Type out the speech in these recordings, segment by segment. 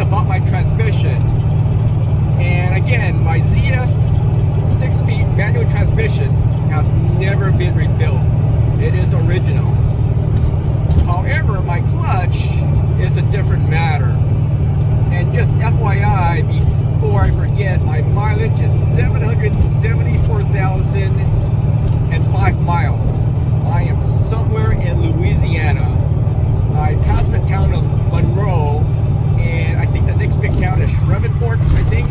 about my transmission. And again, my ZF 6-speed manual transmission has never been rebuilt. It is original. However, my clutch is a different matter. And just FYI, before I forget, my mileage is 774,005 miles. I am somewhere in Louisiana. I passed the town of Monroe, and I think the next big town is Shreveport, I think.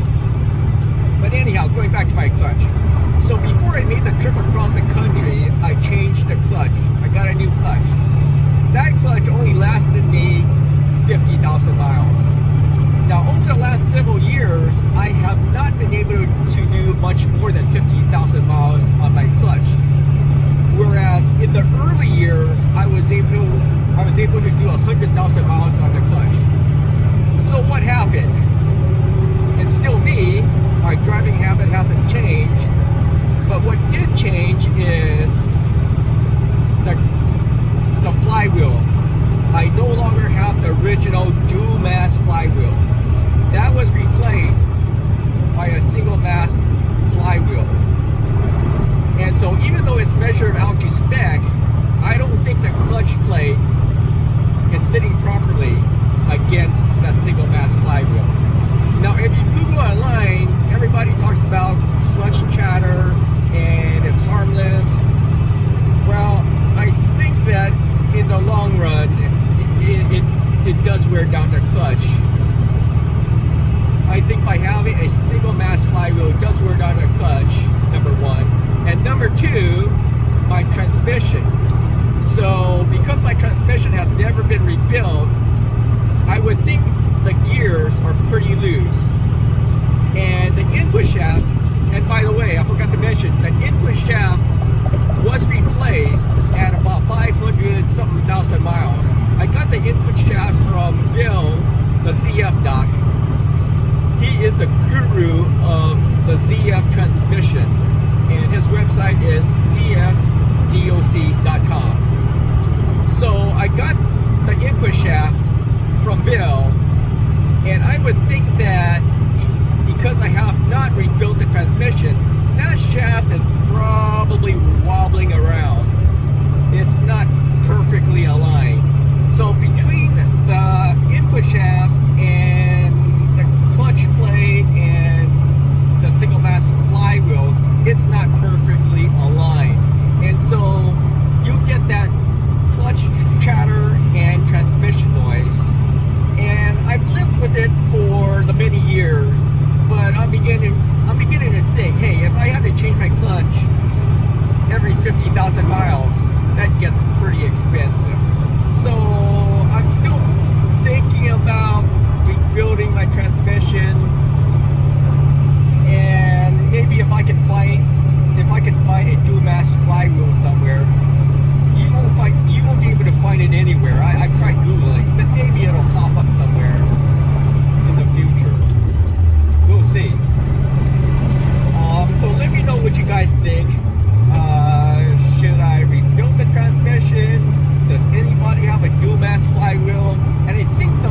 But anyhow, going back to my clutch. So before I made the trip across the country, I changed the clutch. I got a new clutch. That clutch only lasted me 50,000 miles. Now, over the last several years, I have not been able to do much more than 50,000 miles on my clutch. Whereas in the early years, I was able to do 100,000 miles on the clutch. So what happened? It's still me. My driving habit hasn't changed. But what did change is the flywheel. I no longer have the original dual mass flywheel. That was replaced by a single mass flywheel. And so even though it's measured out to spec, I don't think the clutch plate is sitting properly against that single mass flywheel. Now if you Google online, everybody talks about clutch chatter and it's harmless. Well, I think that in the long run, it does wear down the clutch. I think by having a single mass flywheel does wear down the clutch, number one. And number two, my transmission. So because my transmission has never been rebuilt, I would think the gears are pretty loose. And the input shaft, and by the way, I forgot to mention, the input shaft was replaced at about 500-something thousand miles. I got the input shaft from Bill, the ZF doc. He is the guru of the ZF transmission, and his website is zfdoc.com. So I got the input shaft from Bill, and I would think that because I have not rebuilt the transmission, that shaft is probably wobbling around. It's not perfectly aligned. So between the input shaft and the clutch plate and the single mass flywheel, it's not perfectly aligned. And so you get that clutch chatter and transmission noise. And I've lived with it for the many years, but I'm beginning to think, hey, if I had to change my clutch every 50,000 miles, that gets pretty expensive. So I'm still thinking about rebuilding my transmission, and maybe if I can find a dual mass flywheel somewhere. You won't be able to find it anywhere. I've tried Googling, but maybe it'll pop up somewhere in the future. We'll see. So let me know what you guys think. Should I rebuild the transmission? Does anybody have a dual mass flywheel? And I think the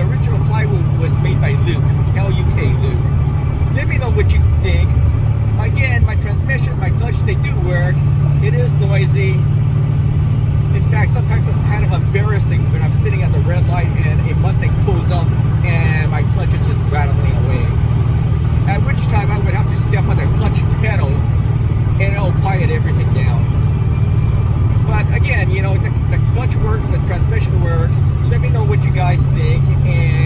original flywheel was made by Luke, L-U-K, Luke. Let me know what you think. Again, my transmission, my clutch, they do work. It is noisy. In fact, sometimes it's kind of embarrassing when I'm sitting at the red light and a Mustang pulls up and my clutch is just rattling away. At which time I would have to step on the clutch pedal and it'll quiet everything down. But again, you know, the clutch works, the transmission works. Let me know what you guys think, and